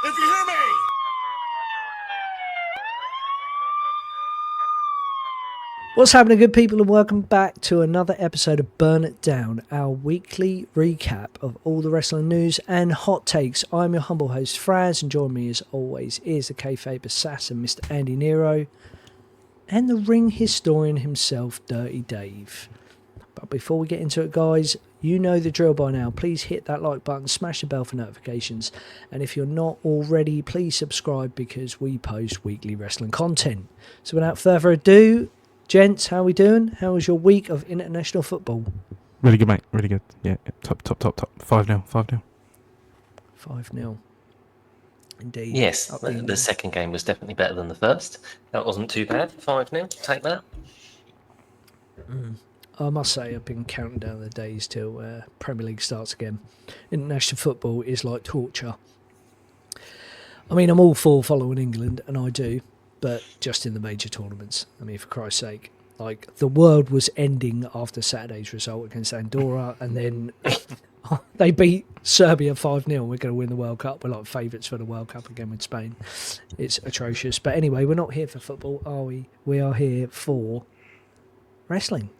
If you hear me! What's happening, good people, and welcome back to another episode of Burn It Down, our weekly recap of all the wrestling news and hot takes. I'm your humble host, Fraz, and join me as always is the kayfabe assassin, Mr. AndiNero, and the ring historian himself, Dirty Dave. But before we get into it, guys, you know the drill by now. Please hit that like button, smash the bell for notifications, and if you're not already, please subscribe because we post weekly wrestling content. So without further ado, gents, how are we doing? How was your week of international football? Really good, mate. Really good. Yeah, top. 5-0. 5-0. Indeed. Yes, the second game was definitely better than the first. That wasn't too bad. 5-0. Take that. I must say, I've been counting down the days till Premier League starts again. International football is like torture. I mean, I'm all for following England, and I do, but just in the major tournaments. I mean, for Christ's sake. Like, the world was ending after Saturday's result against Andorra, and then they beat Serbia 5-0. We're going to win the World Cup. We're like favourites for the World Cup again with Spain. It's atrocious. But anyway, we're not here for football, are we? We are here for wrestling.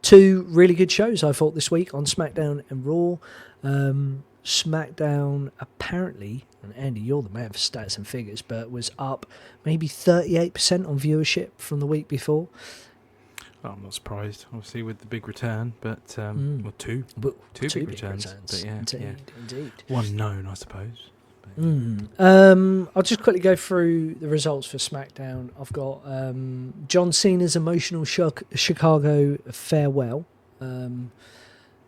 Two really good shows, I thought, this week on SmackDown and Raw. SmackDown apparently, and Andy, you're the man for stats and figures, but was up maybe 38% on viewership from the week before. Oh, I'm not surprised, obviously, with the big return, but well, two big returns. But yeah, Indeed. One known, I suppose. I'll just quickly go through the results for SmackDown. I've got John Cena's emotional Chicago farewell.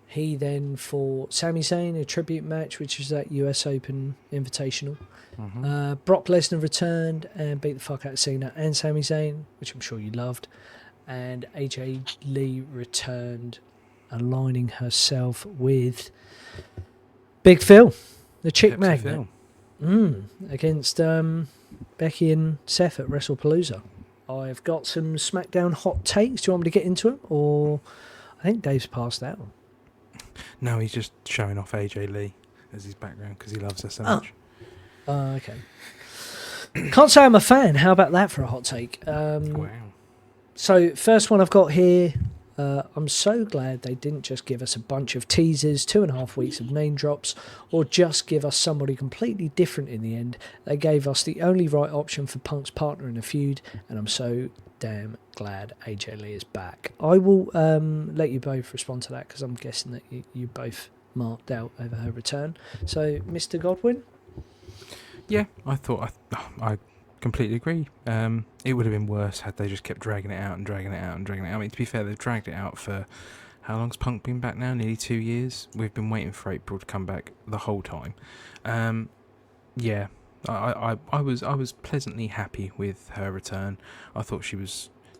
He then fought Sami Zayn, a tribute match, which was that US Open Invitational. Brock Lesnar returned and beat the fuck out of Cena and Sami Zayn, which I'm sure you loved. And AJ Lee returned, aligning herself with Big Phil, the chick magnet, against Becky and Seth at WrestlePalooza. I've got some SmackDown hot takes. Do you want me to get into them? Or I think Dave's passed that one. No, he's just showing off AJ Lee as his background because he loves her so much. Okay. Can't say I'm a fan. How about that for a hot take? Wow. So, first one I've got here. I'm so glad they didn't just give us a bunch of teasers, 2.5 weeks of name drops, or just give us somebody completely different in the end. They gave us the only right option for Punk's partner in a feud, and I'm so damn glad AJ Lee is back. I will let you both respond to that because I'm guessing that you both marked out over her return. So, Mr. Godwin? Yeah, I thought I completely agree. It would have been worse had they just kept dragging it out. I mean, to be fair, they've dragged it out for how long's Punk been back now? Nearly 2 years. We've been waiting for April to come back the whole time. Yeah, I was pleasantly happy with her return. I thought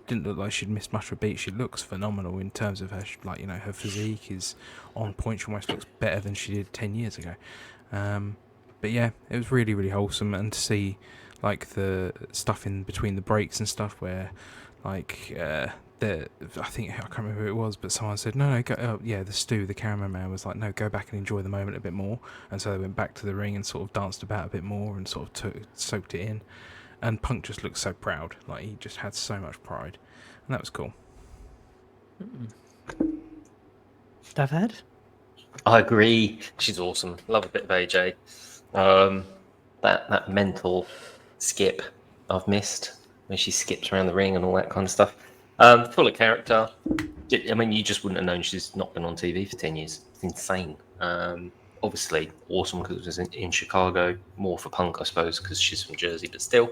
didn't look like she'd missed much of a beat. She looks phenomenal in terms of her, her physique is on point. She almost looks better than she did 10 years ago. But yeah, it was really, really wholesome, and to see like the stuff in between the breaks and stuff where I can't remember who it was, but someone said no go, the Stu, the cameraman, was like, no, go back and enjoy the moment a bit more. And so they went back to the ring and sort of danced about a bit more and sort of soaked it in, and Punk just looked so proud, like he just had so much pride, and that was cool. Dave? I agree. She's awesome. Love a bit of AJ. That mental skip I've missed when she skips around the ring and all that kind of stuff. Full of character. I mean, you just wouldn't have known she's not been on TV for 10 years. It's insane. Obviously awesome because it was in Chicago. More for Punk, I suppose, because she's from Jersey, but still.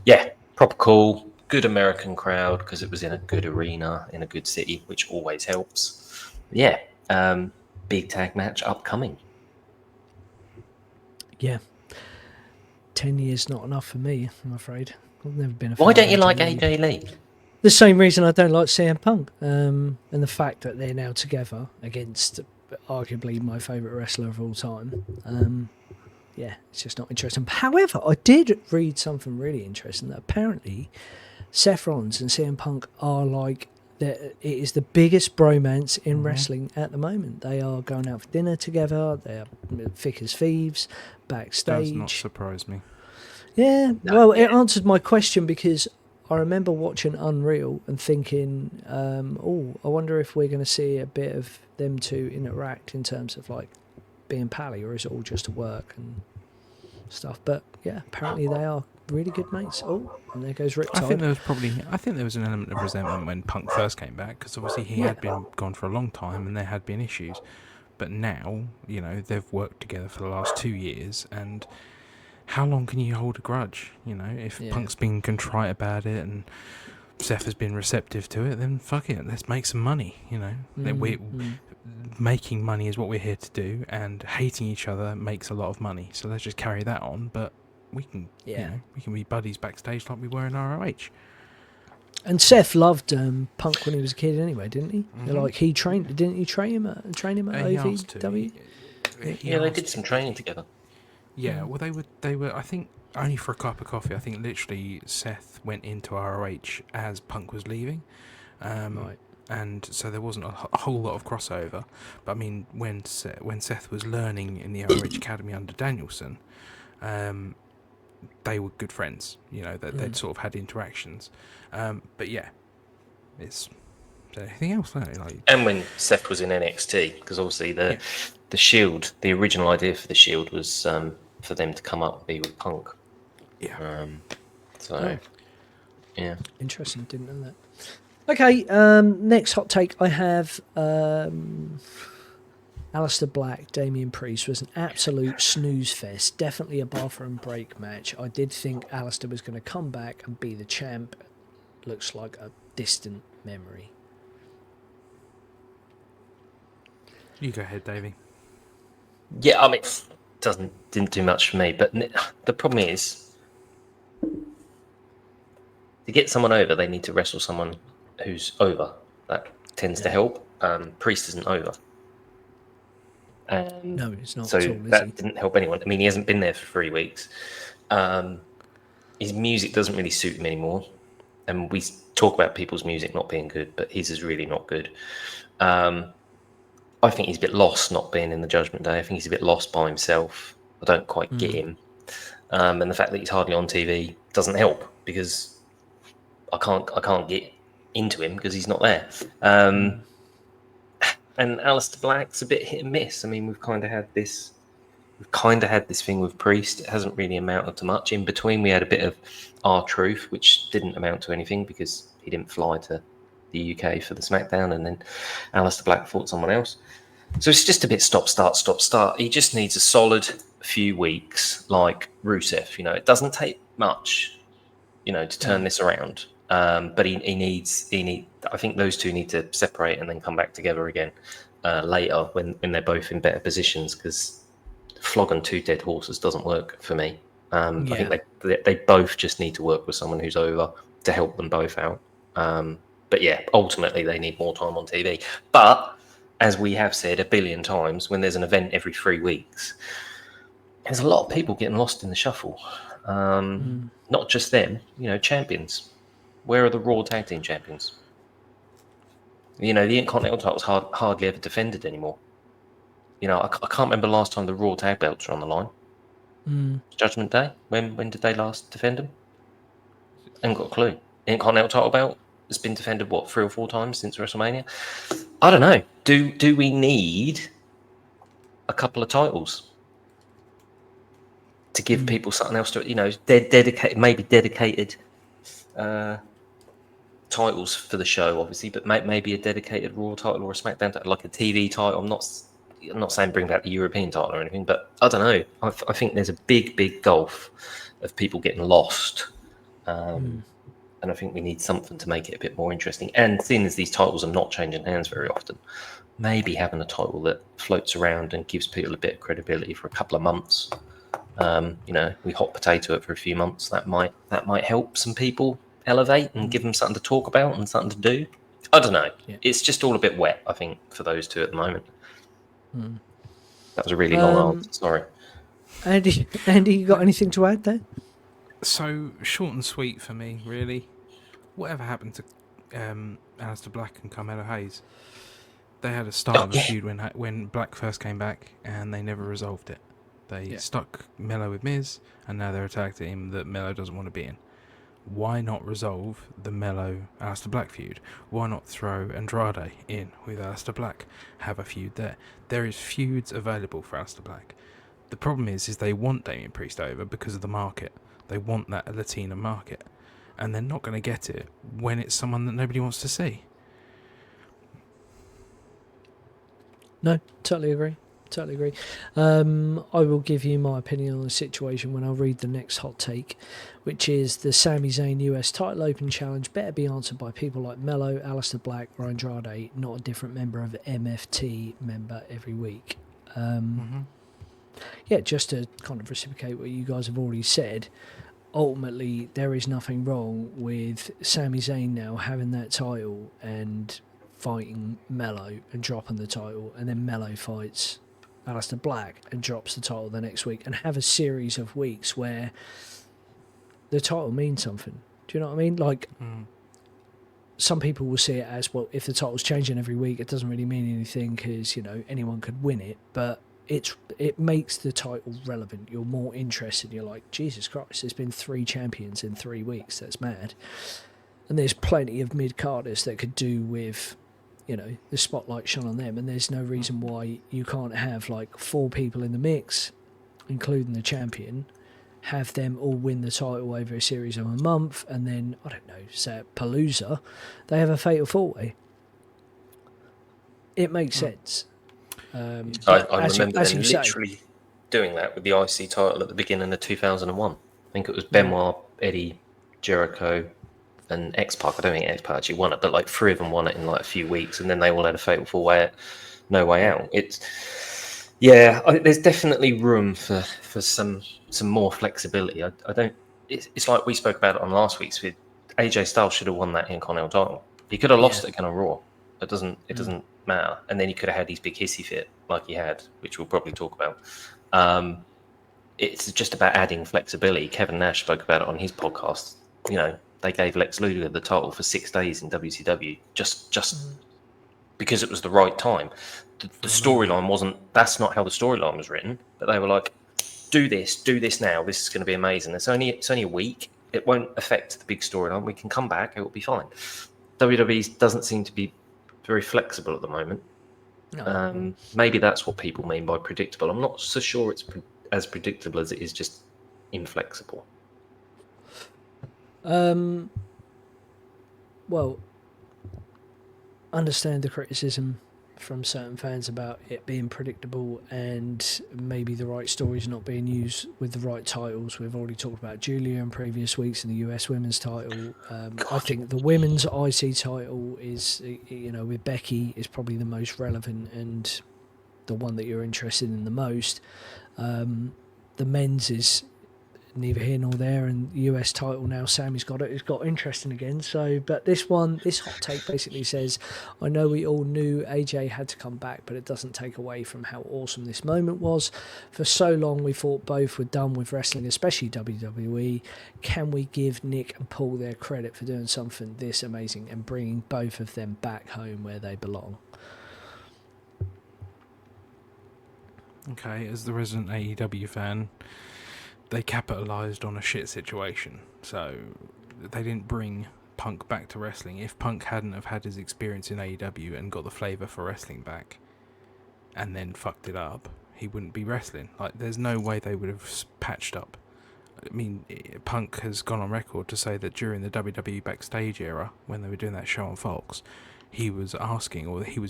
Yeah, proper cool. Good American crowd because it was in a good arena, in a good city, which always helps. Yeah, big tag match upcoming. Yeah. 10 years not enough for me, I'm afraid. I've never been a fan. Why don't you of like AJ AJ Lee? The same reason I don't like CM Punk, and the fact that they're now together against arguably my favourite wrestler of all time. Yeah, it's just not interesting. However, I did read something really interesting, that apparently Seth Rollins and CM Punk are like it is the biggest bromance in wrestling at the moment. They are going out for dinner together. They are thick as thieves backstage. Does not surprise me. Yeah, well, it answered my question because I remember watching Unreal and thinking, I wonder if we're going to see a bit of them two interact in terms of like being pally, or is it all just work and stuff? But yeah, apparently they are really good mates. Oh, and there goes Riptide. I think there was an element of resentment when Punk first came back, because obviously he had been gone for a long time and there had been issues. But now, you know, they've worked together for the last 2 years, and how long can you hold a grudge? You know, if Punk's been contrite about it and Seth has been receptive to it, then fuck it, let's make some money. You know, making money is what we're here to do, and hating each other makes a lot of money. So let's just carry that on. But we can, you know, we can be buddies backstage like we were in ROH. And Seth loved Punk when he was a kid, anyway, didn't he? Like he trained, didn't he train him at OVW? Yeah, they did some training together. Yeah, well, they were. I think only for a cup of coffee. I think literally Seth went into ROH as Punk was leaving, Right. and so there wasn't a whole lot of crossover. But I mean, when Seth was learning in the ROH Academy under Danielson, they were good friends. You know, that they'd sort of had interactions. But yeah, is there anything else? Like, and when Seth was in NXT, because obviously the Shield, the original idea for the Shield was for them to come up and be with Punk. Yeah. Yeah. Interesting, didn't know that. Okay, next hot take I have, Aleister Black, Damian Priest was an absolute snooze fest. Definitely a bathroom break match. I did think Aleister was going to come back and be the champ. Looks like a distant memory. you go ahead, Davey. Yeah, I mean, didn't do much for me. But the problem is, to get someone over, they need to wrestle someone who's over. That tends to help. Priest isn't over. No, it's not So at all, is that he? didn't help anyone. I mean, he hasn't been there for 3 weeks. His music doesn't really suit him anymore. And we talk about people's music not being good, but his is really not good. I think he's a bit lost not being in the Judgment Day. I think he's a bit lost by himself. I don't quite get him. And the fact that he's hardly on TV doesn't help, because I can't get into him because he's not there. And Aleister Black's a bit hit and miss. I mean, we've kind of had this thing with Priest. It hasn't really amounted to much. In between, we had a bit of R-Truth, which didn't amount to anything because he didn't fly to the UK for the SmackDown, and then Aleister Black fought someone else. So it's just a bit stop, start. He just needs a solid few weeks, like Rusev. You know, it doesn't take much, you know, to turn this around. But he needs. I think those two need to separate and then come back together again later when they're both in better positions, because flogging two dead horses doesn't work for me. I think they both just need to work with someone who's over to help them both out. But yeah, ultimately they need more time on TV. But as we have said a billion times, when there's an event every 3 weeks, there's a lot of people getting lost in the shuffle. Not just them, you know, champions. Where are the Raw Tag Team champions? You know, the Intercontinental title's hardly ever defended anymore. You know, I can't remember the last time the Raw Tag belts were on the line. Judgment Day? When did they last defend them? I haven't got a clue. Intercontinental title belt has been defended, 3 or 4 times since WrestleMania? I don't know. Do we need a couple of titles to give people something else to, you know, dedicated titles for the show, obviously, but maybe a dedicated Raw title or a SmackDown title, like a TV title. I'm not saying bring back the European title or anything, but I don't know. I think there's a big gulf of people getting lost. And I think we need something to make it a bit more interesting. And seeing as these titles are not changing hands very often, maybe having a title that floats around and gives people a bit of credibility for a couple of months. You know, we hot potato it for a few months. That might help some people elevate and give them something to talk about and something to do. I don't know. Yeah. It's just all a bit wet, I think, for those two at the moment. That was a really long answer. Sorry. Andy, you got anything to add there? So short and sweet for me, really. Whatever happened to Aleister Black and Carmelo Hayes. They had a start of a feud when Black first came back, and they never resolved it. They stuck Melo with Miz, and now they're a tag team that Melo doesn't want to be in. Why not resolve the Melo Aleister Black feud? Why not throw Andrade in with Aleister Black? Have a feud there. There is feuds available for Aleister Black. The problem is they want Damian Priest over because of the market. They want that Latina market, and they're not going to get it when it's someone that nobody wants to see. No, totally agree. I will give you my opinion on the situation when I read the next hot take, which is the Sami Zayn US title open challenge better be answered by people like Melo, Aleister Black or Andrade, not a different member of the MFT member every week. Yeah, just to kind of reciprocate what you guys have already said, ultimately there is nothing wrong with Sami Zayn now having that title and fighting Melo and dropping the title, and then Melo fights Aleister Black and drops the title the next week, and have a series of weeks where the title means something. Do you know what I mean? Like, some people will see it as, well, if the title's changing every week, it doesn't really mean anything because, you know, anyone could win it, but it makes the title relevant. You're more interested. You're like, Jesus Christ, there's been 3 champions in 3 weeks. That's mad. And there's plenty of mid-carders that could do with, you know, the spotlight shone on them, and there's no reason why you can't have like 4 people in the mix, including the champion, have them all win the title over a series of a month, and then, I don't know, say at Palooza, they have a fatal 4-way. It makes sense. I remember them literally doing that with the IC title at the beginning of 2001. I think it was Benoit, Eddie, Jericho, and X-Pac. I don't think X-Pac actually won it, but like 3 of them won it in like a few weeks, and then they all had a fatal 4-way at No Way Out. There's definitely room for some more flexibility. I don't. It's like we spoke about it on last week's with AJ Styles should have won that Intercontinental title. He could have lost it again on Raw. It doesn't matter. And then he could have had his big hissy fit like he had, which we'll probably talk about. It's just about adding flexibility. Kevin Nash spoke about it on his podcast. You know, they gave Lex Luger the title for 6 days in WCW just because it was the right time. The storyline wasn't. That's not how the storyline was written. But they were like, do this now. This is going to be amazing. It's only a week. It won't affect the big storyline. We can come back. It will be fine. WWE doesn't seem to be very flexible at the moment. No. Maybe that's what people mean by predictable. I'm not so sure it's as predictable as it is just inflexible. Well, understand the criticism from certain fans about it being predictable and maybe the right stories not being used with the right titles. We've already talked about Julia in previous weeks in the US women's title. I think the women's IC title is, you know, with Becky, is probably the most relevant and the one that you're interested in the most. The men's is neither here nor there, and the US title now Sammy's got it. It's got interesting again. So, but this hot take basically says, I know we all knew AJ had to come back, but it doesn't take away from how awesome this moment was. For so long we thought both were done with wrestling, especially WWE. Can we give Nick and Paul their credit for doing something this amazing and bringing both of them back home where they belong? Okay, as the resident AEW fan, they capitalised on a shit situation. So they didn't bring Punk back to wrestling. If Punk hadn't have had his experience in AEW and got the flavour for wrestling back and then fucked it up, he wouldn't be wrestling. Like, there's no way they would have patched up. I mean, Punk has gone on record to say that during the WWE Backstage era, when they were doing that show on Fox, he was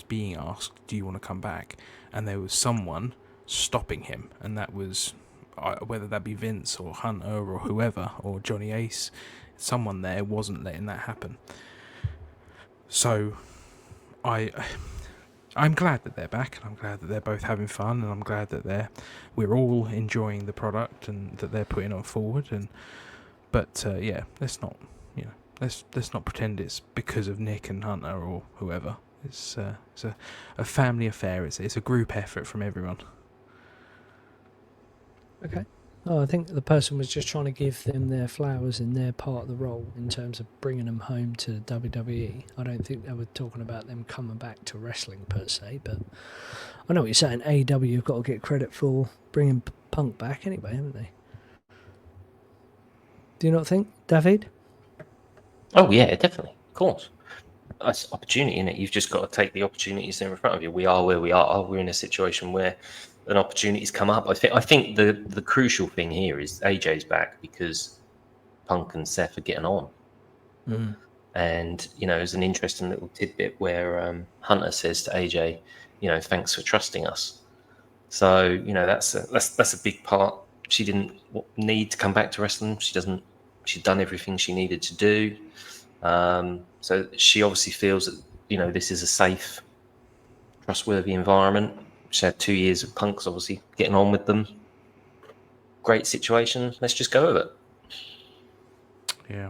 being asked, do you want to come back? And there was someone stopping him, and that was, whether that be Vince or Hunter or whoever, or Johnny Ace, someone there wasn't letting that happen. So I'm glad that they're back, and I'm glad that they're both having fun, and I'm glad that we're all enjoying the product and that they're putting on forward. But let's not pretend it's because of Nick and Hunter or whoever. It's a family affair. It's a group effort from everyone. Okay. Oh, I think the person was just trying to give them their flowers in their part of the role in terms of bringing them home to WWE. I don't think they were talking about them coming back to wrestling per se, but I know what you're saying. AEW have got to get credit for bringing Punk back anyway, haven't they? Do you not think, David? Oh yeah, definitely, of course. That's opportunity in it. You've just got to take the opportunities that are in front of you. We are where we are. We're in a situation where an opportunity's come up. I think the crucial thing here is AJ's back because Punk and Seth are getting on. And there's an interesting little tidbit where Hunter says to AJ, thanks for trusting us. So that's a big part. She didn't need to come back to wrestling. She'd done everything she needed to do. So she obviously feels that this is a safe, trustworthy environment. She had 2 years of Punks, obviously getting on with them. Great situation. Let's just go with it. Yeah.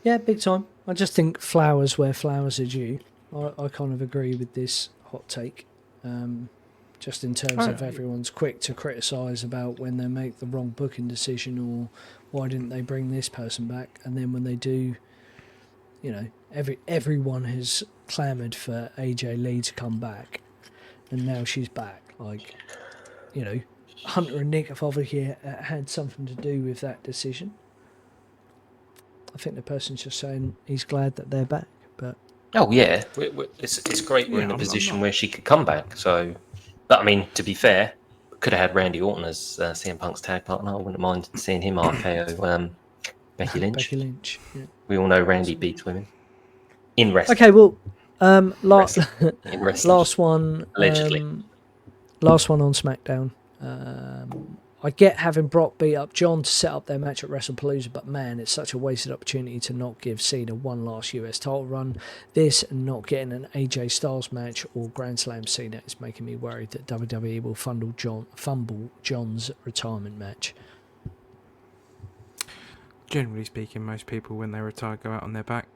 Yeah, big time. I just think flowers where flowers are due. I kind of agree with this hot take. Just in terms of everyone's quick to criticise about when they make the wrong booking decision or why didn't they bring this person back, and then when they do, everyone has clamoured for AJ Lee to come back, and now she's back. Hunter and Nick have obviously had something to do with that decision. I think the person's just saying he's glad that they're back, but oh yeah, it's great we're in a position where she could come back. So, but I mean, to be fair, could have had Randy Orton as CM Punk's tag partner. I wouldn't mind seeing him RKO Becky Lynch. Becky Lynch. Yeah. We all know Randy beats women in wrestling. Okay, well, last one, allegedly. Last one on SmackDown. I get having Brock beat up John to set up their match at WrestlePalooza, but man, it's such a wasted opportunity to not give Cena one last US title run. This and not getting an AJ Styles match or Grand Slam Cena is making me worried that WWE will fumble John's retirement match. Generally speaking, most people when they retire go out on their back.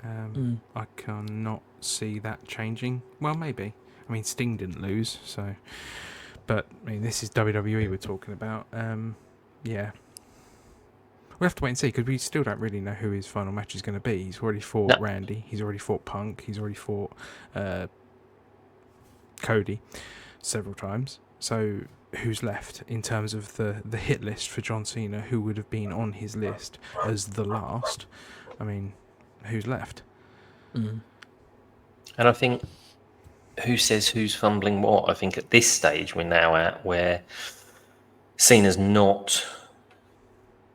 I cannot see that changing. Well, maybe. I mean, Sting didn't lose, so... But, I mean, this is WWE we're talking about. Yeah. We'll have to wait and see, because we still don't really know who his final match is going to be. He's already fought Randy. He's already fought Punk. He's already fought Cody several times. So, who's left in terms of the hit list for John Cena? Who would have been on his list as the last? I mean, who's left? And I think... who says who's fumbling what? I think at this stage we're now at where Cena's not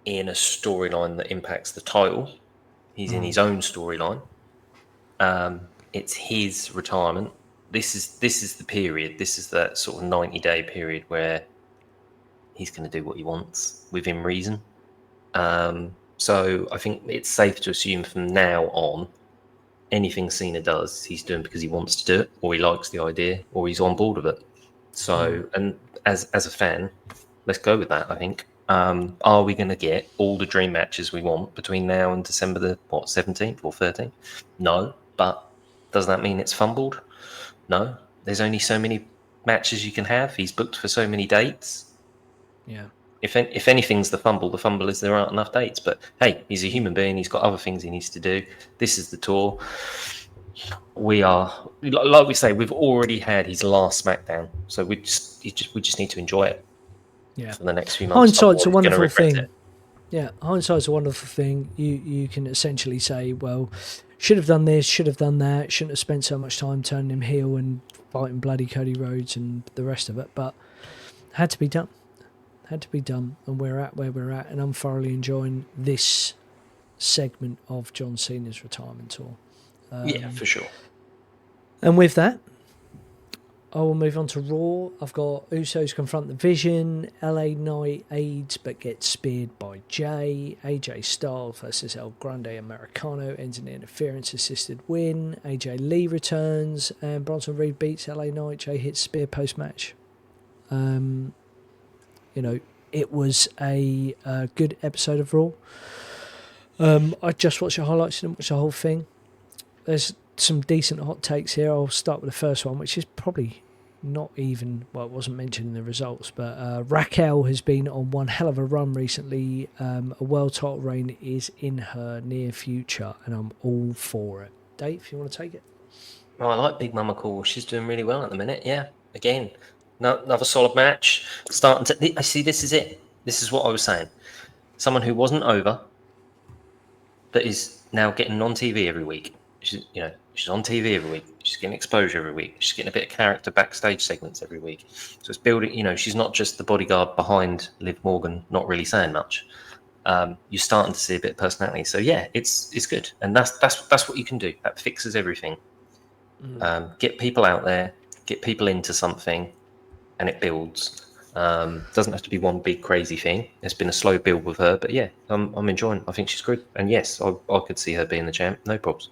in a storyline that impacts the title. He's in his own storyline. It's his retirement. This is the period. This is that sort of 90-day period where he's going to do what he wants within reason. So I think it's safe to assume from now on, anything Cena does, he's doing because he wants to do it, or he likes the idea, or he's on board with it. So, and as a fan, let's go with that, I think. Are we going to get all the dream matches we want between now and December the 17th or 13th? No, but does that mean it's fumbled? No. There's only so many matches you can have. He's booked for so many dates. Yeah. If anything's the fumble is there aren't enough dates. But hey, he's a human being. He's got other things he needs to do. This is the tour. We are, like we say, we've already had his last SmackDown, so we just need to enjoy it. Yeah. For the next few months. Hindsight's a wonderful thing. Yeah, hindsight's a wonderful thing. You can essentially say, well, should have done this, should have done that, shouldn't have spent so much time turning him heel and fighting bloody Cody Rhodes and the rest of it, but had to be done. Had to be done, and we're at where we're at, and I'm thoroughly enjoying this segment of John Cena's retirement tour. Yeah, for sure. And with that, I will move on to Raw. I've got Usos confront the Vision, LA Knight aids but gets speared by Jay, AJ Styles versus El Grande Americano ends in an interference-assisted win, AJ Lee returns, and Bronson Reed beats LA Knight. Jay hits spear post-match. It was a good episode of Raw. I just watched the highlights, didn't watch the whole thing. There's some decent hot takes here. I'll start with the first one, which is probably not even, well, it wasn't mentioned in the results, but Raquel has been on one hell of a run recently. A world title reign is in her near future, and I'm all for it. Dave, if you want to take it. Oh, I like Big Mama Cool. She's doing really well at the minute. Yeah. Again, another solid match. Starting to. I see. This is it. This is what I was saying. Someone who wasn't over, that is now getting on TV every week. She's on TV every week. She's getting exposure every week. She's getting a bit of character backstage segments every week. So it's building. She's not just the bodyguard behind Liv Morgan, not really saying much. You're starting to see a bit of personality. So yeah, it's good, and that's what you can do. That fixes everything. Get people out there, get people into something, and it builds. Doesn't have to be one big crazy thing. It's been a slow build with her, but yeah, I'm enjoying it. I think she's good, and yes, I could see her being the champ, no problems.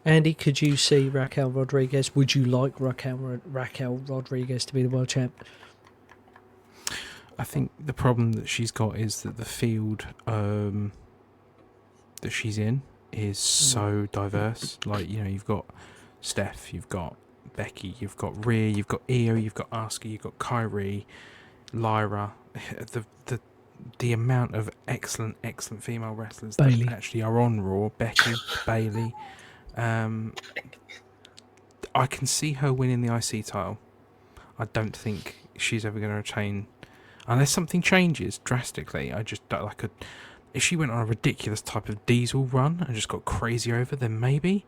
Andy, could you see Raquel Rodriguez? Would you like Raquel Rodriguez to be the world champ? I think the problem that she's got is that the field that she's in is so diverse. Like, you've got Steph, you've got Becky, you've got Rhea, you've got Io, you've got Asuka, you've got Kyrie, Lyra. The amount of excellent female wrestlers Bayley. that actually are on Raw. Becky, Bayley. I can see her winning the IC title. I don't think she's ever going to retain, unless something changes drastically. I just don't like if she went on a ridiculous type of Diesel run and just got crazy over, then maybe.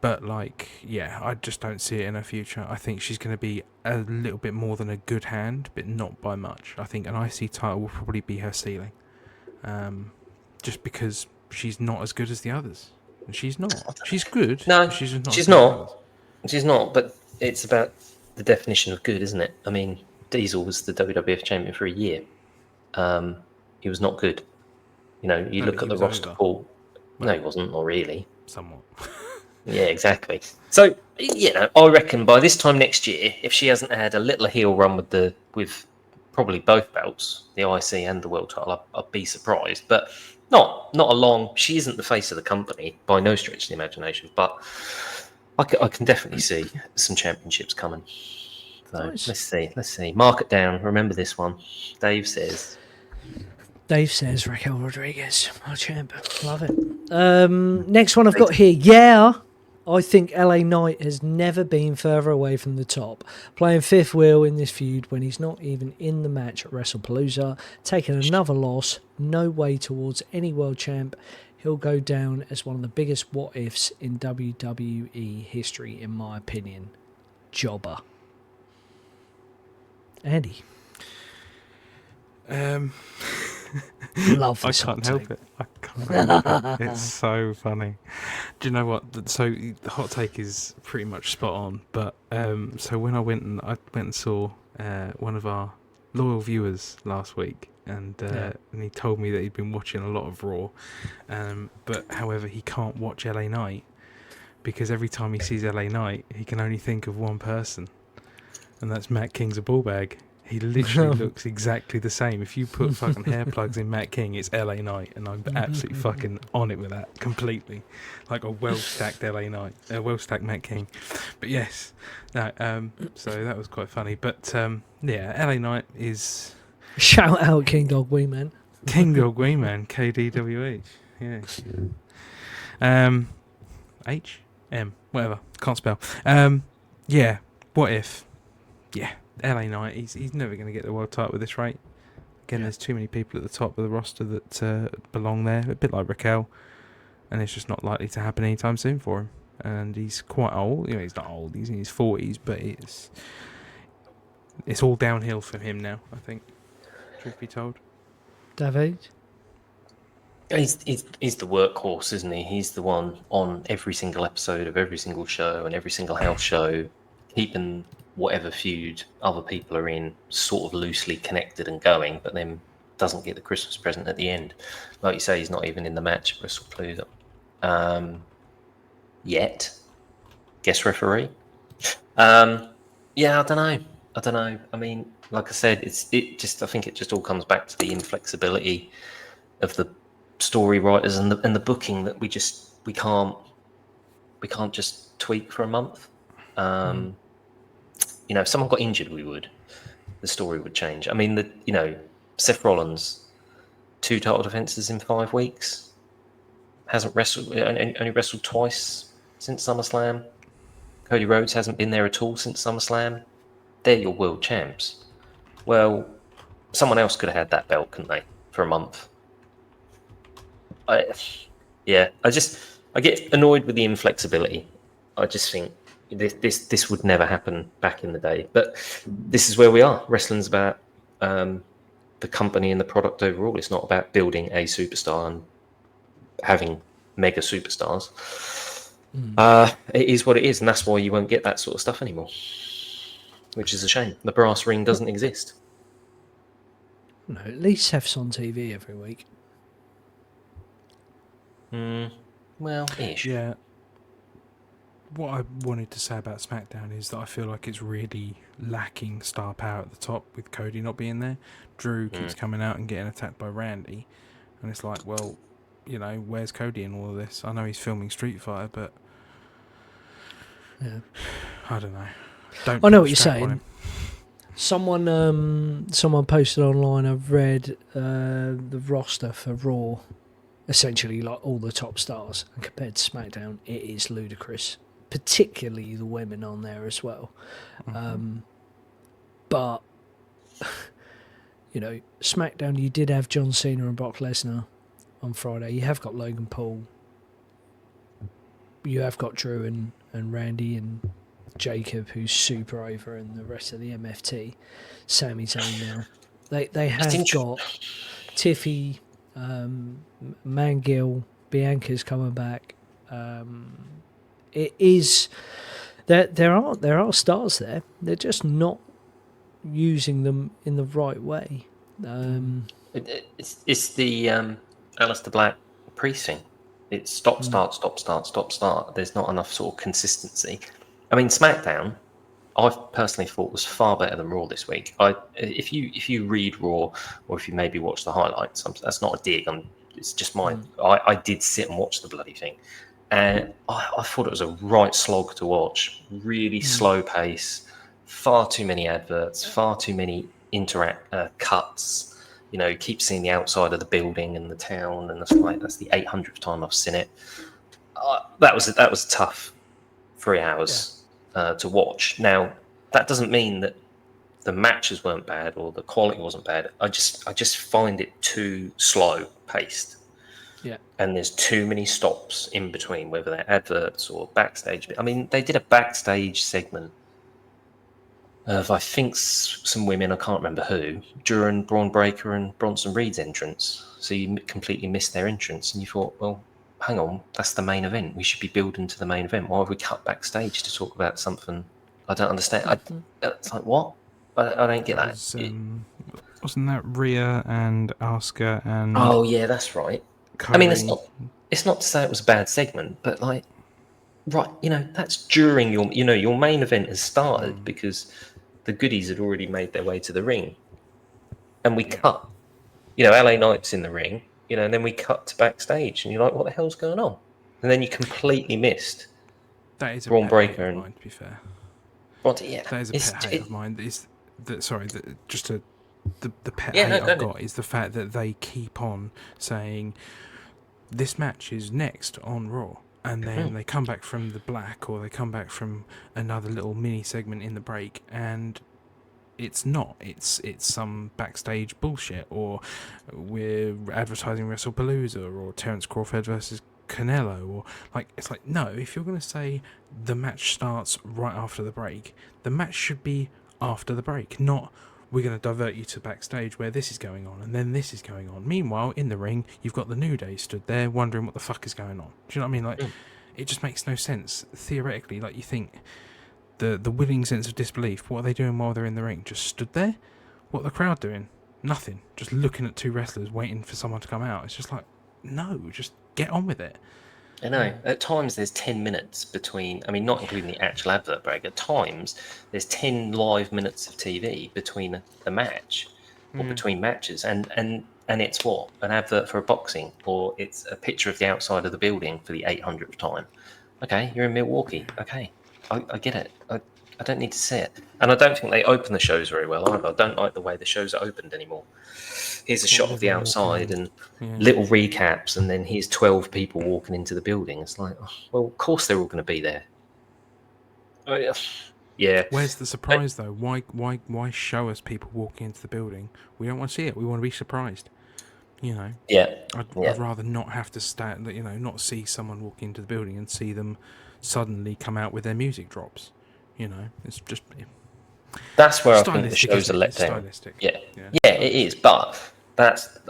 But I just don't see it in her future. I think she's going to be a little bit more than a good hand, but not by much. I think an IC title will probably be her ceiling, just because she's not as good as the others. And she's not. She's good. No, she's not. She's not. She's not. But it's about the definition of good, isn't it? I mean, Diesel was the WWF champion for a year. He was not good. You look at the roster pool. No, he wasn't. Not really. Somewhat. Yeah, exactly. So, I reckon by this time next year, if she hasn't had a little heel run with probably both belts, the IC and the world title, I'd be surprised. But not a long. She isn't the face of the company by no stretch of the imagination. But I can definitely see some championships coming. So Nice. Let's see. Mark it down. Remember this one. Dave says Raquel Rodriguez, my champ. Love it. Next one I've got here. Yeah, I think LA Knight has never been further away from the top. Playing fifth wheel in this feud when he's not even in the match at WrestlePalooza. Taking another loss. No way towards any world champ. He'll go down as one of the biggest what-ifs in WWE history, in my opinion. Jobber. Andy. Love this. I can't help it. It's so funny. Do you know what? So the hot take is pretty much spot on. But so when I went and saw one of our loyal viewers last week, and he told me that he'd been watching a lot of Raw, but however he can't watch LA Knight because every time he sees LA Knight, he can only think of one person, and that's Matt King's a ball bag. He literally looks exactly the same. If you put fucking hair plugs in Matt King, it's LA Knight, and I'm absolutely fucking on it with that completely, like a well-stacked LA Knight, a well-stacked Matt King. But yes, no. So that was quite funny. But LA Knight is shout out King Dog Wee Man. King Dog Wee Man, KDWH. Yeah. HM, whatever. Can't spell. Yeah. What if? Yeah. LA Knight, he's never going to get the world title with this rate. Again, there's too many people at the top of the roster that belong there, a bit like Raquel, and it's just not likely to happen anytime soon for him. And he's quite old. He's not old, he's in his 40s, but it's all downhill from him now, I think, truth be told. David? He's the workhorse, isn't he? He's the one on every single episode of every single show and every single house show, keeping whatever feud other people are in sort of loosely connected and going, but then doesn't get the Christmas present at the end. Like you say, he's not even in the match at WrestlePalooza yet. Guest referee. I don't know. I mean, like I said, I think it just all comes back to the inflexibility of the story writers and the booking that we can't just tweak for a month. if someone got injured, the story would change. I mean, Seth Rollins, 2 title defenses in 5 weeks, hasn't wrestled, only wrestled twice since SummerSlam. Cody Rhodes hasn't been there at all since SummerSlam. They're your world champs. Well, someone else could have had that belt, couldn't they, for a month? I get annoyed with the inflexibility. I just think this would never happen back in the day. But this is where we are. Wrestling's about the company and the product overall. It's not about building a superstar and having mega superstars. It is what it is, and that's why you won't get that sort of stuff anymore, which is a shame. The brass ring doesn't exist. No, at least Seth's on TV every week. Well, ish. Yeah. What I wanted to say about SmackDown is that I feel like it's really lacking star power at the top with Cody not being there. Drew keeps coming out and getting attacked by Randy, and it's like, well, where's Cody in all of this? I know he's filming Street Fighter, but yeah, I don't know. I know what you're saying. Someone posted online. I've read the roster for Raw, essentially like all the top stars, and compared to SmackDown, it is ludicrous. Particularly the women on there as well. But SmackDown, you did have John Cena and Brock Lesnar on Friday. You have got Logan Paul. You have got Drew and Randy and Jacob, who's super over, and the rest of the MFT. Sami Zayn now. They have got Tiffy, Mangill, Bianca's coming back. It is there are stars there. They're just not using them in the right way. It's the Aleister Black Priest thing. It's stop, start, stop, start, stop, start. There's not enough sort of consistency. I mean, SmackDown, I personally thought was far better than Raw this week. If you read Raw, or if you maybe watch the highlights, that's not a dig. It's just mine. I did sit and watch the bloody thing, and I thought it was a right slog to watch. Really slow pace, far too many adverts, far too many cuts. You keep seeing the outside of the building and the town, and that's the 800th time I've seen it. That was a tough 3 hours to watch. Now, that doesn't mean that the matches weren't bad or the quality wasn't bad. I just find it too slow paced. Yeah. And there's too many stops in between, whether they're adverts or backstage. I mean, they did a backstage segment of, I think, some women, I can't remember who, during Braun Breaker and Bronson Reed's entrance. So you completely missed their entrance, and you thought, well, hang on, that's the main event. We should be building to the main event. Why have we cut backstage to talk about something I don't understand? It's like, what? I don't get that. Wasn't that Rhea and Asuka and... Oh, yeah, that's right. Kyrie? I mean, it's not to say it was a bad segment, but like, right, that's during your main event has started because the goodies had already made their way to the ring. And we cut. LA Knight's in the ring, and then we cut to backstage, and you're like, what the hell's going on? And then you completely missed that is a Braun pet Breaker hate of and mine, to be fair. That is a pet hate of mine. The pet Yeah, hate no, I've got is the fact that they keep on saying this match is next on Raw, and then they come back from the black, or they come back from another little mini segment in the break, and it's not. It's some backstage bullshit, or we're advertising WrestlePalooza, or Terence Crawford versus Canelo, or it's like, no, if you're going to say the match starts right after the break, the match should be after the break, not we're going to divert you to backstage where this is going on and then this is going on. Meanwhile, in the ring, you've got the New Day stood there wondering what the fuck is going on. Do you know what I mean? It just makes no sense. Theoretically, you think the willing sense of disbelief, what are they doing while they're in the ring? Just stood there? What are the crowd doing? Nothing. Just looking at two wrestlers waiting for someone to come out. It's just like, no, just get on with it. I know. At times there's 10 minutes between, I mean, not including the actual advert break, at times there's 10 live minutes of TV between the match or between matches. And it's what? An advert for a boxing, or it's a picture of the outside of the building for the 800th time. Okay, you're in Milwaukee. Okay, I get it. I don't need to see it. And I don't think they open the shows very well either. I don't like the way the shows are opened anymore. Here's a shot of the outside and little recaps, and then here's 12 people walking into the building. It's like, oh, well, of course they're all going to be there. Oh, yeah. Yeah. Where's the surprise though? Why show us people walking into the building? We don't want to see it. We want to be surprised. You know. Yeah. I'd rather not have to stand. You know, not see someone walk into the building and see them suddenly come out with their music drops. You know, it's just. That's where I think the shows are let down. Stylistic. Yeah, it is. But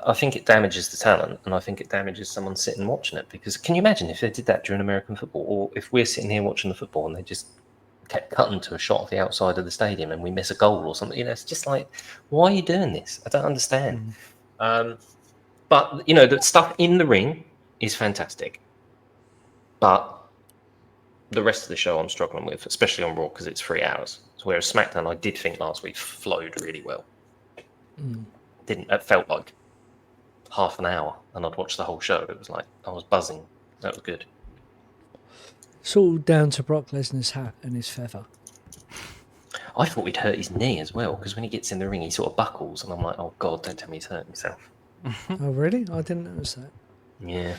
I think it damages the talent, and I think it damages someone sitting watching it. Because can you imagine if they did that during American football, or if we're sitting here watching the football and they just kept cutting to a shot of the outside of the stadium and we miss a goal or something? You know, it's just like, why are you doing this? I don't understand. But you know, the stuff in the ring is fantastic, but the rest of the show I'm struggling with, especially on Raw, because it's 3 hours. Whereas SmackDown, I did think last week flowed really well. It felt like half an hour, and I'd watched the whole show. It was like I was buzzing. That was good. It's all down to Brock Lesnar's hat and his feather. I thought he'd hurt his knee as well, because when he gets in the ring, he sort of buckles, and I'm like, oh God, don't tell me he's hurt himself. Oh really? I didn't notice that. Yeah.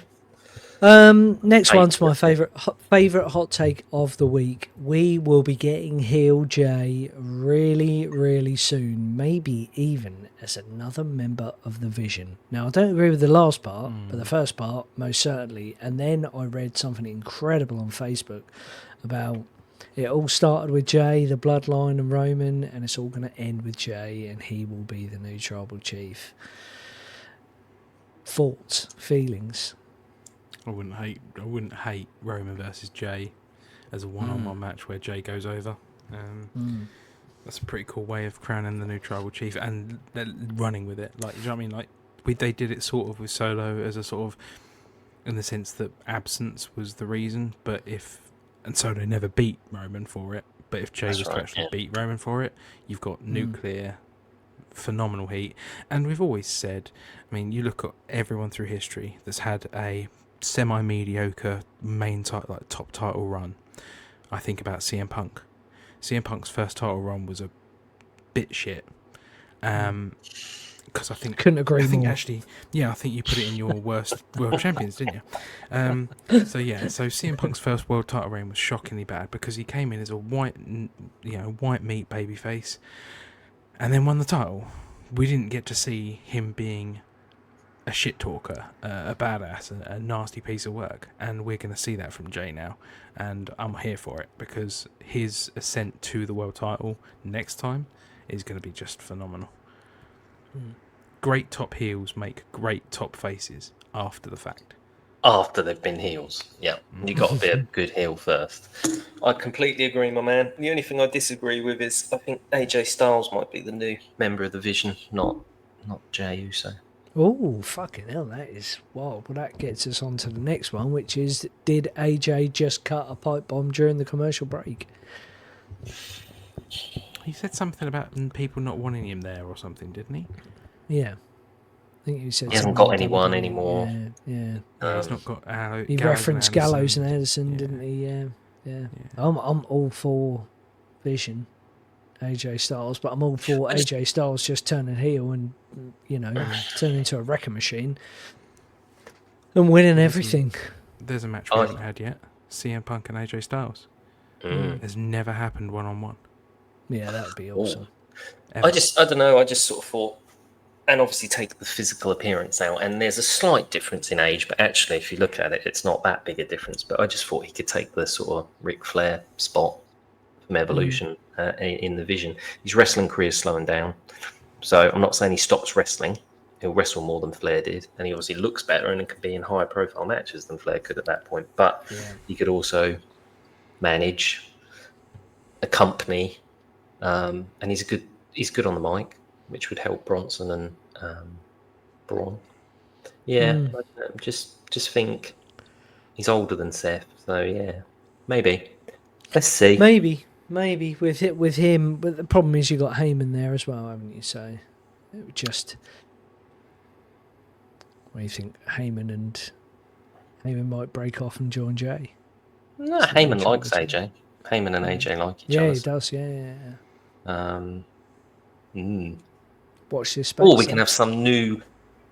Next one's my favorite hot take of the week. We will be getting heel Jay really, really soon, maybe even as another member of the Vision. Now, I don't agree with the last part, but the first part, most certainly. And then I read something incredible on Facebook about it all started with Jay, the Bloodline, and Roman, and it's all going to end with Jay, and he will be the new tribal chief. Thoughts, feelings? I wouldn't hate Roman versus Jay as a one-on-one match where Jay goes over. That's a pretty cool way of crowning the new tribal chief and running with it. Like, you know what I mean? Like, they did it sort of with Solo as a sort of, in the sense that absence was the reason. But Solo never beat Roman for it. But if Jay was to actually beat Roman for it, you've got nuclear, phenomenal heat. And we've always said, I mean, you look at everyone through history that's had a semi-mediocre main title, like top title run. I think about CM Punk. CM Punk's first title run was a bit shit. Because I think couldn't agree more. Actually, I think you put it in your worst world champions, didn't you? So CM Punk's first world title reign was shockingly bad because he came in as a white meat babyface, and then won the title. We didn't get to see him being a shit talker, a badass, a nasty piece of work, and we're going to see that from Jay now, and I'm here for it because his ascent to the world title next time is going to be just phenomenal. Great top heels make great top faces after the fact. After they've been heels, you got to be a good heel first. I completely agree, my man. The only thing I disagree with is I think AJ Styles might be the new member of the Vision, not Jey Uso. Oh, fucking hell, that is wild. Well, that gets us on to the next one, which is, did AJ just cut a pipe bomb during the commercial break? He said something about people not wanting him there or something, didn't he? Yeah. I think he said he hasn't got anyone anymore. Yeah. He's not got he referenced Gallows and Anderson, didn't he? Yeah. I'm all for Vision, AJ Styles, but I'm all for AJ Styles just turning heel and, turning into a wrecking machine and winning everything. There's a match we haven't had yet. CM Punk and AJ Styles. It's never happened one-on-one. Yeah, that would be awesome. I don't know. I just sort of thought, and obviously take the physical appearance out, and there's a slight difference in age, but actually, if you look at it, it's not that big a difference. But I just thought he could take the sort of Ric Flair spot from Evolution in the Vision. His wrestling career is slowing down, so I'm not saying he stops wrestling. He'll wrestle more than Flair did, and he obviously looks better and can be in higher profile matches than Flair could at that point. But he could also manage, accompany, and he's good on the mic, which would help Bronson and Braun. Just think he's older than Seth, so maybe. Let's see. Maybe with him, but the problem is you got Heyman there as well, haven't you? So it would just. What do you think? Heyman might break off and join Jay. No, Heyman likes AJ. Heyman and AJ like each Yeah, other. he does. Yeah. Watch this space. Or we can have some new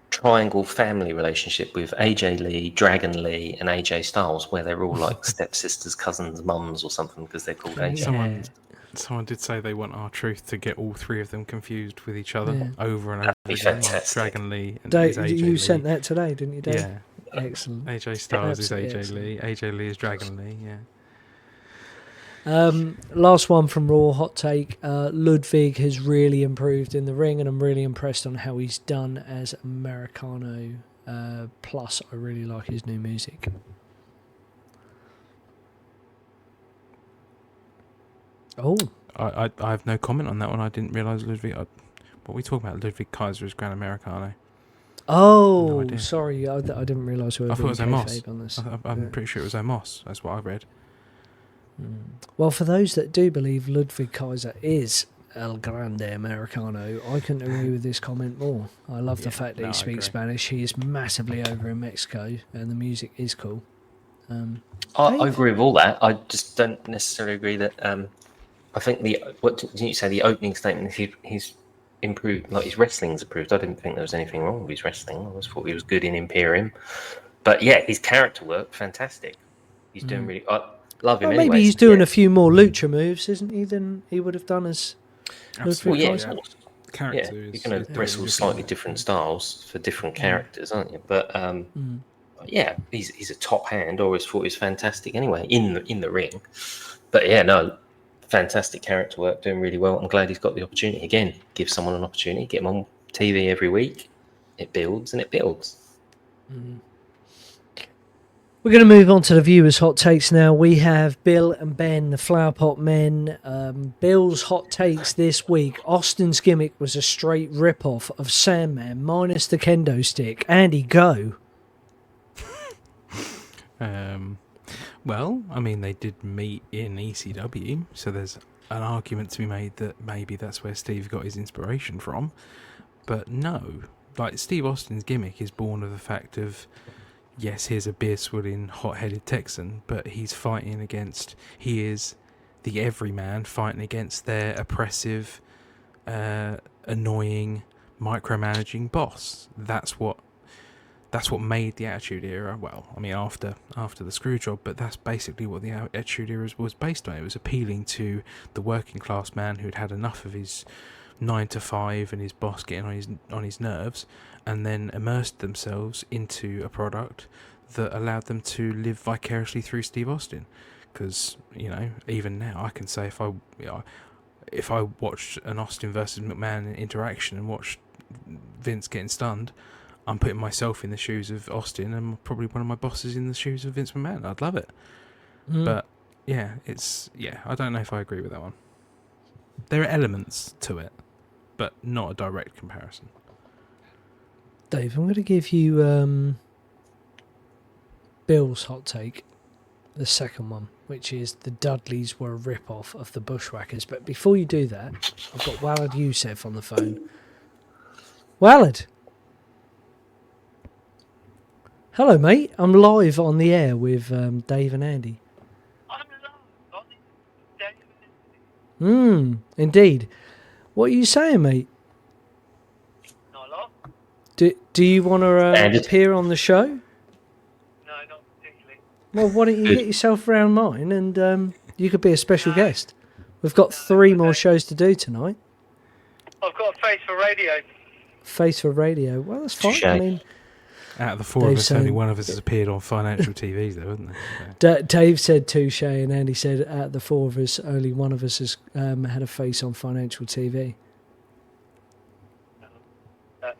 triangle family relationship with AJ Lee, Dragon Lee, and AJ Styles, where they're all like stepsisters, cousins, mums, or something because they're called AJ. Someone did say they want R-Truth to get all three of them confused with each other over and over That'd be again. fantastic. Dragon Lee and Dave, AJ you Lee. sent that today, didn't you, Dave? Yeah. Excellent. AJ Styles Absolutely is AJ excellent. Lee. AJ Lee is Dragon Lee. Yeah. Last one from Raw Hot Take. Ludwig has really improved in the ring, and I'm really impressed on how he's done as Americano. Plus, I really like his new music. Oh, I have no comment on that one. I didn't realise Ludwig. What are we talking about? Ludwig Kaiser is Gran Americano. oh, No idea. sorry, I didn't realise we were I thought it was doing Amos. kayfabe on this. I'm pretty sure it was Amos. That's what I read. Well, for those that do believe Ludwig Kaiser is El Grande Americano, I couldn't agree with this comment more. I love the fact that he I speaks agree. Spanish. He is massively over in Mexico, and the music is cool. I agree with all that. I just don't necessarily agree that. I think what didn't you say? The opening statement. He's improved. Like his wrestling's improved. I didn't think there was anything wrong with his wrestling. I always thought he was good in Imperium. But yeah, his character work fantastic. He's doing really. I love him. Well, anyway, maybe he's so, doing yeah. a few more lucha moves, isn't he, than he would have done as Ludwig Well, yeah, Kaiser? Character you're is going to wrestle different. slightly different styles for different characters, aren't you? But yeah, he's a top hand. I always thought he was fantastic. Anyway, in the ring. But yeah, no, fantastic character work, doing really well. I'm glad he's got the opportunity again. Give someone an opportunity, get him on TV every week. It builds and it builds. We're going to move on to the viewers' hot takes now. We have Bill and Ben, the Flower Pot Men. Bill's hot takes this week. Austin's gimmick was a straight rip-off of Sandman, minus the kendo stick. Andy, go. Well, I mean, they did meet in ECW, so there's an argument to be made that maybe that's where Steve got his inspiration from. But no, like Steve Austin's gimmick is born of the fact of, yes, here's a beer-swilling, hot-headed Texan, but he is the everyman fighting against their oppressive, annoying, micromanaging boss. That's what made the Attitude Era. Well, I mean, after the screw job, but that's basically what the Attitude Era was based on. It was appealing to the working class man who'd had enough of his 9 to 5 and his boss getting on his nerves, and then immersed themselves into a product that allowed them to live vicariously through Steve Austin. Because, you know, even now I can say if I watched an Austin versus McMahon interaction and watched Vince getting stunned, I'm putting myself in the shoes of Austin and probably one of my bosses in the shoes of Vince McMahon. I'd love it. But yeah, I don't know if I agree with that one. There are elements to it, but not a direct comparison. Dave, I'm going to give you Bill's hot take, the second one, which is the Dudleys were a rip-off of the Bushwhackers. But before you do that, I've got Walid Youssef on the phone. Walid! Hello, mate. I'm live on the air with Dave and Andy. Indeed. What are you saying, mate? Not a lot. Do you want to appear on the show? No, not particularly. Well, why don't you get yourself around mine and you could be a special guest. We've got 3 more shows to do tonight. I've got a face for radio. Face for radio. Well, that's fine. Touche. I mean, Out of the 4 Dave of us, only saying- one of us has appeared on financial TVs, though, hasn't they? Dave said touche, and Andy said out of the 4 of us, only one of us has had a face on financial TV. That's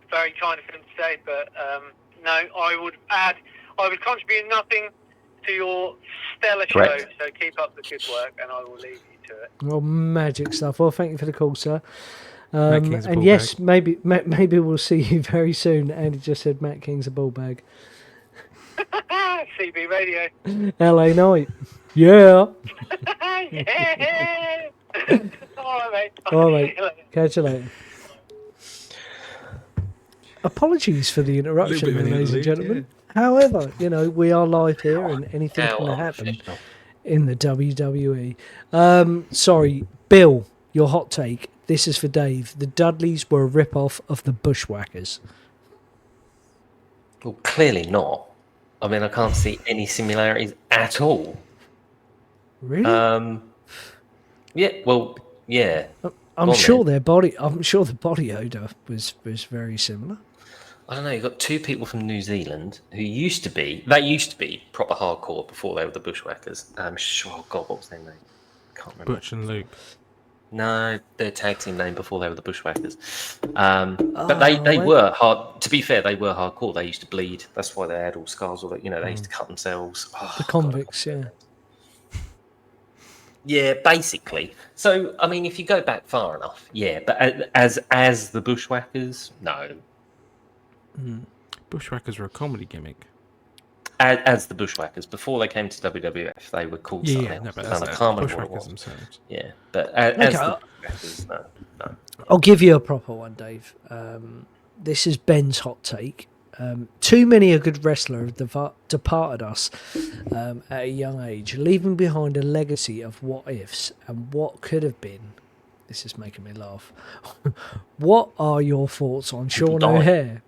very kind of him to say, but no, I would contribute nothing to your stellar Correct. show, so keep up the good work and I will leave you to it. Well, magic stuff. Well, thank you for the call, sir. Matt King's a And ball yes, bag. maybe we'll see you very soon. Andy just said Matt King's a ball bag. CB Radio. LA Night. Yeah. Yeah! All right, mate. All right, mate. Catch you later. Apologies for the interruption, Little bit of an ladies and interlude, gentlemen. However, you know, we are live here and anything's How going to happen. unprofessional. in the WWE. Sorry, Bill, your hot take. This is for Dave. The Dudleys were a rip-off of the Bushwhackers. Well, clearly not. I mean, I can't see any similarities at all. Really? Yeah. Well, yeah. I'm sure the body odor was very similar. I don't know. You've got two people from New Zealand who used to be proper hardcore before they were the Bushwhackers. Oh God, what was their name? Can't remember. Butch and Luke. No, their tag team name before they were the Bushwhackers. But they were hard. To be fair, they were hardcore. They used to bleed. That's why they had all scars. Or they used to cut themselves. Oh, the convicts, yeah. Yeah, basically. So, I mean, if you go back far enough, yeah. But as the Bushwhackers, no. Bushwhackers were a comedy gimmick. As the Bushwhackers, before they came to WWF, they were called something else. But I can't remember what it Bushwhackers was. themselves. Yeah, but as the Bushwhackers, no. I'll give you a proper one, Dave. This is Ben's hot take. Too many a good wrestler have departed us at a young age, leaving behind a legacy of what ifs and what could have been. This is making me laugh. What are your thoughts on Sean O'Haire?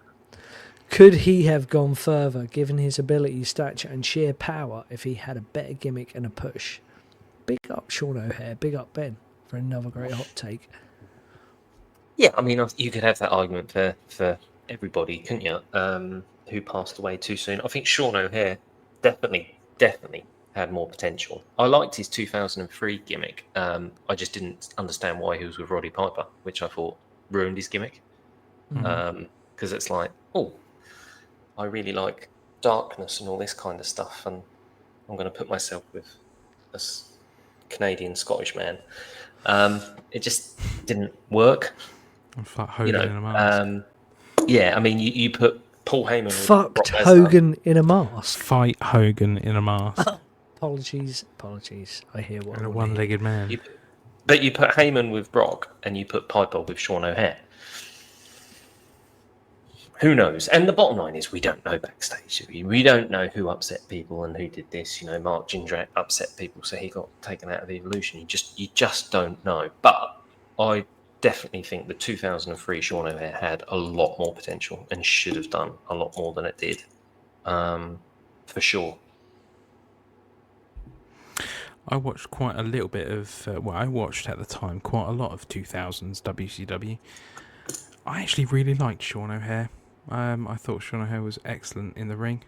Could he have gone further, given his ability, stature, and sheer power, if he had a better gimmick and a push? Big up Sean O'Haire, big up Ben for another great hot take. Yeah, I mean, you could have that argument for everybody, couldn't you? Who passed away too soon. I think Sean O'Haire definitely had more potential. I liked his 2003 gimmick. I just didn't understand why he was with Roddy Piper, which I thought ruined his gimmick. Because it's like, oh, I really like darkness and all this kind of stuff, and I'm going to put myself with this Canadian Scottish man. It just didn't work. Fuck Hogan in a mask. Yeah, I mean, you put Paul Heyman. Fucked Hogan in a mask. Fight Hogan in a mask. Apologies. I hear what. And a one-legged man. But you put Heyman with Brock, and you put Piper with Sean O'Haire. Who knows? And the bottom line is, we don't know backstage. We don't know who upset people and who did this. Mark Jindrak upset people, so he got taken out of Evolution. You just don't know. But I definitely think the 2003 Sean O'Haire had a lot more potential and should have done a lot more than it did, for sure. I watched quite a little bit of, I watched at the time quite a lot of 2000s WCW. I actually really liked Sean O'Haire. I thought Sean O'Haire was excellent in the ring.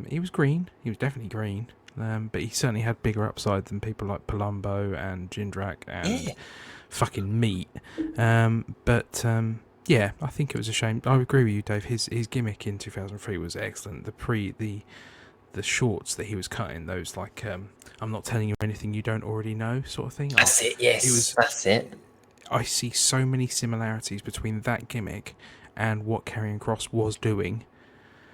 He was green. He was definitely green. But he certainly had bigger upside than people like Palumbo and Jindrak and fucking Meat. Yeah, I think it was a shame. I agree with you, Dave. His gimmick in 2003 was excellent. The shorts that he was cutting, those like I'm not telling you anything you don't already know sort of thing. That's it. Yes, that's it. I see so many similarities between that gimmick and what Karrion Kross was doing.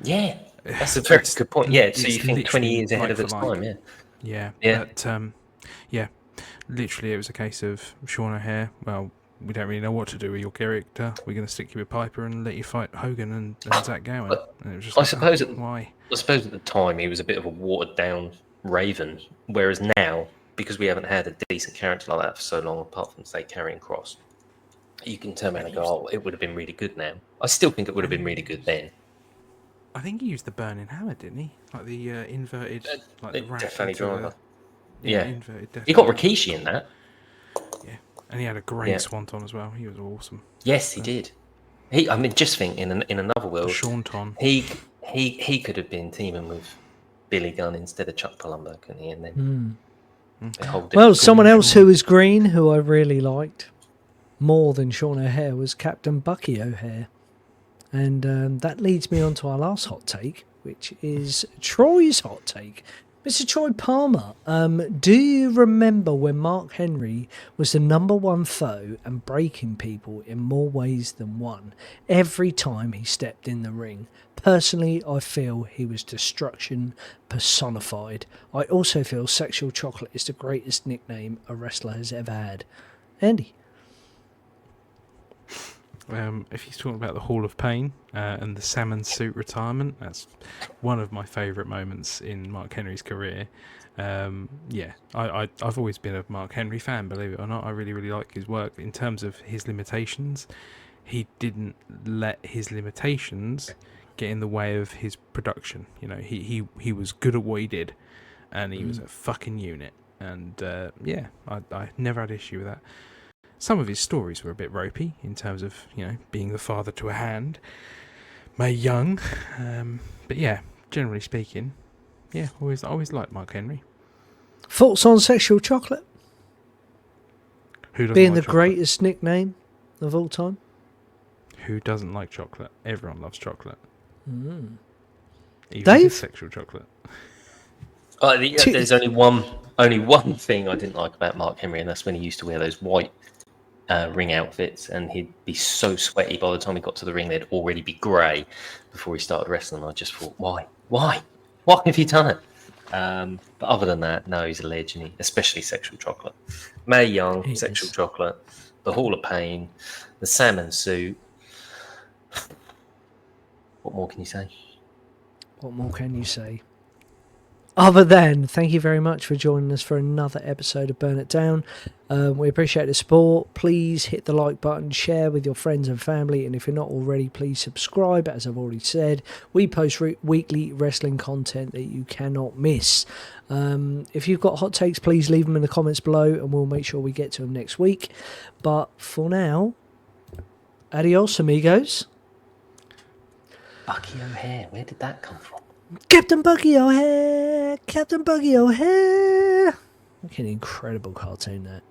Yeah, that's a very good point. Yeah, so you think 20 years ahead of its time, yeah. But literally it was a case of Sean O'Haire, well, we don't really know what to do with your character. We're going to stick you with Piper and let you fight Hogan and Zach Gowen. And it was just why? I suppose at the time he was a bit of a watered down Raven, whereas now, because we haven't had a decent character like that for so long, apart from, say, Karrion Kross, you can turn around and go, oh, it would have been really good now. I still think it would have been really good then. I think he used the burning hammer, didn't he? Like the inverted, like the rack. Definitely driver. Inverted. He got Rikishi in that. Yeah, and he had a great swanton as well. He was awesome. Yes, he did. Just think in another world, Shawnton. He could have been teaming with Billy Gunn instead of Chuck Palumbo, couldn't he? And then well, someone else who was green, who I really liked more than Sean O'Haire, was Captain Bucky O'Haire. And that leads me on to our last hot take, which is Troy's hot take. Mr. Troy Palmer, do you remember when Mark Henry was the number one foe and breaking people in more ways than one every time he stepped in the ring? Personally, I feel he was destruction personified. I also feel Sexual Chocolate is the greatest nickname a wrestler has ever had. Andy? If he's talking about the Hall of Pain and the salmon suit retirement, that's one of my favourite moments in Mark Henry's career. I've always been a Mark Henry fan, believe it or not. I really, really like his work. In terms of his limitations, he didn't let his limitations get in the way of his production. You know, he was good at what he did, and he was a fucking unit. And I never had issue with that. Some of his stories were a bit ropey in terms of, you know, being the father to a hand, Mae Young. But yeah, generally speaking, yeah, always liked Mark Henry. Thoughts on Sexual Chocolate? Who doesn't Being like the chocolate? greatest nickname of all time? Who doesn't like chocolate? Everyone loves chocolate. Mm. Even Dave? Sexual chocolate. There's only one thing I didn't like about Mark Henry, and that's when he used to wear those white ring outfits, and he'd be so sweaty by the time he got to the ring, they'd already be grey before he started wrestling. I just thought, why have you done it? But other than that, no, he's a legend, especially Sexual Chocolate. Mae Young, He Sexual is. Chocolate, the Hall of Pain, the salmon suit. What more can you say? What more can you say? Other than, thank you very much for joining us for another episode of Burn It Down. We appreciate the support. Please hit the like button, share with your friends and family, and if you're not already, please subscribe. As I've already said, we post weekly wrestling content that you cannot miss. If you've got hot takes, please leave them in the comments below, and we'll make sure we get to them next week. But for now, adios, amigos. Bucky O'Hare, where did that come from? Captain Bucky O'Hare! Captain Bucky O'Hare! What an incredible cartoon that.